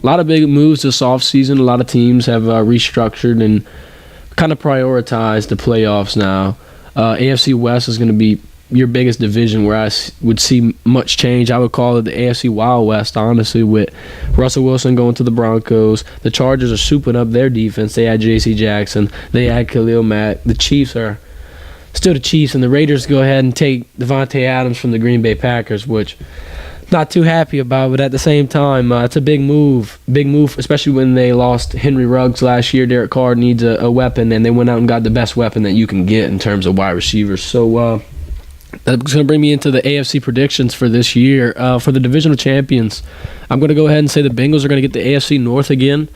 A lot of big moves this offseason. A lot of teams have restructured and kind of prioritized the playoffs now. AFC West is going to be your biggest division where I would see much change. I would call it the AFC Wild West, honestly, with Russell Wilson going to the Broncos. The Chargers are souping up their defense. They had J.C. Jackson. They had Khalil Mack. The Chiefs are still the Chiefs, and the Raiders go ahead and take Devontae Adams from the Green Bay Packers, which not too happy about, but at the same time, it's a big move, especially when they lost Henry Ruggs last year. Derek Carr needs a weapon, and they went out and got the best weapon that you can get in terms of wide receivers. So that's going to bring me into the AFC predictions for this year. For the divisional champions, I'm going to go ahead and say the Bengals are going to get the AFC North again.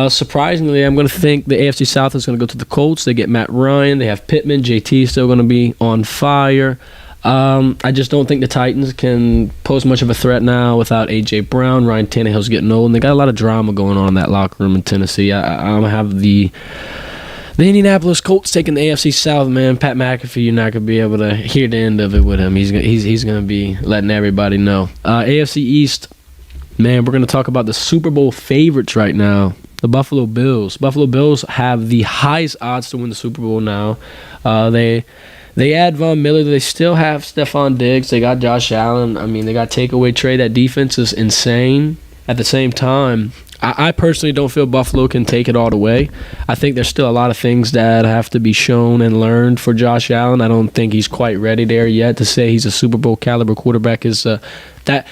Surprisingly, I'm going to think the AFC South is going to go to the Colts. They get Matt Ryan. They have Pittman. JT still going to be on fire. I just don't think the Titans can pose much of a threat now without A.J. Brown. Ryan Tannehill's getting old, and they got a lot of drama going on in that locker room in Tennessee. I'm going to have the Indianapolis Colts taking the AFC South, man. Pat McAfee, you're not going to be able to hear the end of it with him. He's going to be letting everybody know. AFC East, man, we're going to talk about the Super Bowl favorites right now, the Buffalo Bills. Buffalo Bills have the highest odds to win the Super Bowl now. They add Von Miller. They still have Stephon Diggs. They got Josh Allen. I mean, they got takeaway Trey. That defense is insane. At the same time, I personally don't feel Buffalo can take it all the way. I think there's still a lot of things that have to be shown and learned for Josh Allen. I don't think he's quite ready there yet to say he's a Super Bowl caliber quarterback. That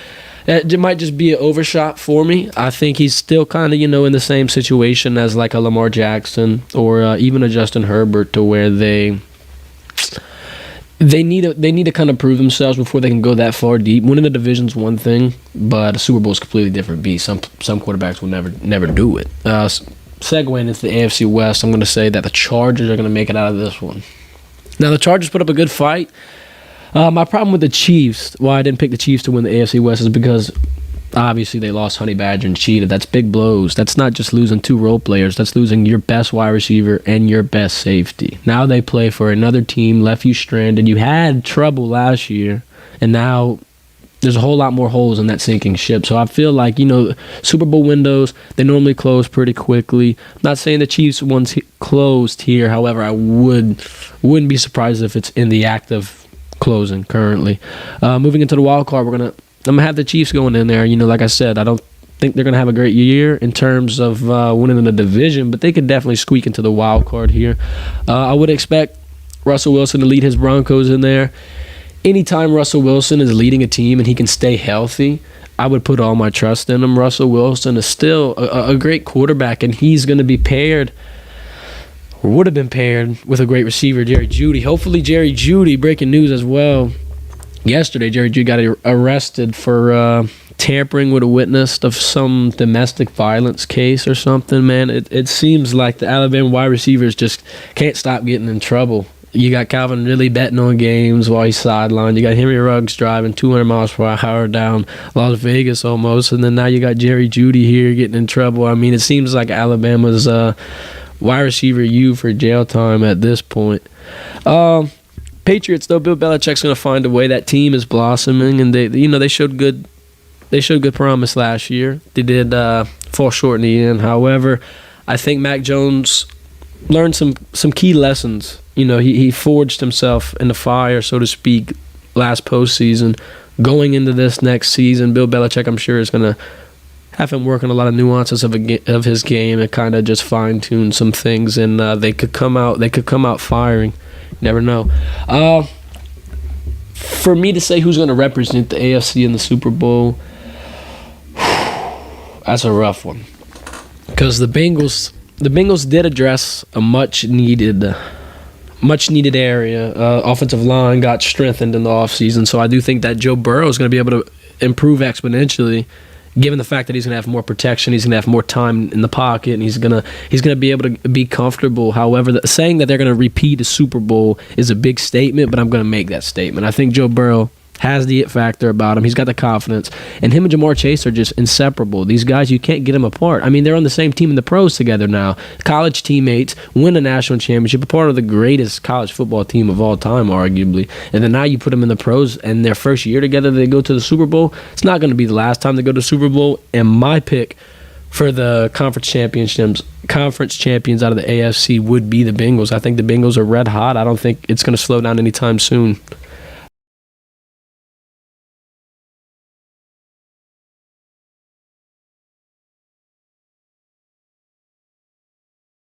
might just be an overshot for me. I think he's still kind of, in the same situation as like a Lamar Jackson or even a Justin Herbert, to where they need to kind of prove themselves before they can go that far deep. Winning the division's one thing, but a Super Bowl is a completely different beast. Some quarterbacks will never do it. Segueing into the AFC West, I'm going to say that the Chargers are going to make it out of this one. Now, the Chargers put up a good fight. My problem with the Chiefs, why I didn't pick the Chiefs to win the AFC West, is because obviously they lost Honey Badger and Cheetah. That's big blows. That's not just losing two role players. That's losing your best wide receiver and your best safety. Now they play for another team, left you stranded. You had trouble last year, and now there's a whole lot more holes in that sinking ship. So I feel like, Super Bowl windows, they normally close pretty quickly. I'm not saying the Chiefs ones closed here. However, I wouldn't be surprised if it's in the act of closing currently. Moving into the wild card, I'm gonna have the Chiefs going in there. Like I said, I don't think they're gonna have a great year in terms of winning the division, but they could definitely squeak into the wild card here. I would expect Russell Wilson to lead his Broncos in there. Anytime Russell Wilson is leading a team and he can stay healthy, I would put all my trust in him. Russell Wilson is still a great quarterback, and he's going to be paired, or would have been paired, with a great receiver, Jerry Jeudy. Hopefully Jerry Jeudy, breaking news as well, yesterday Jerry Jeudy got arrested for tampering with a witness of some domestic violence case or something, man. It seems like the Alabama wide receivers just can't stop getting in trouble. You got Calvin really betting on games while he's sidelined. You got Henry Ruggs driving 200 miles per hour down Las Vegas almost. And then now you got Jerry Jeudy here getting in trouble. I mean, it seems like Alabama's wide receiver U for jail time at this point. Patriots, though, Bill Belichick's going to find a way. That team is blossoming, and they showed good promise last year. They did fall short in the end. However, I think Mac Jones learned some key lessons. He forged himself in the fire, so to speak, last postseason. Going into this next season, Bill Belichick, I'm sure, is going to have him work on a lot of nuances of his game and kind of just fine tune some things, and they could come out firing. You never know. For me to say who's going to represent the AFC in the Super Bowl, that's a rough one, because the Bengals did address a much needed area. Offensive line got strengthened in the offseason, so I do think that Joe Burrow is going to be able to improve exponentially, given the fact that he's going to have more protection, he's going to have more time in the pocket, and he's going to be able to be comfortable. However, saying that they're going to repeat a Super Bowl is a big statement, but I'm going to make that statement. I think Joe Burrow has the it factor about him. He's got the confidence. And him and Jamar Chase are just inseparable. These guys, you can't get them apart. I mean, they're on the same team in the pros together now. College teammates, win a national championship, a part of the greatest college football team of all time, arguably. And then now you put them in the pros, and their first year together, they go to the Super Bowl. It's not going to be the last time they go to the Super Bowl. And my pick for the conference champions out of the AFC would be the Bengals. I think the Bengals are red hot. I don't think it's going to slow down anytime soon.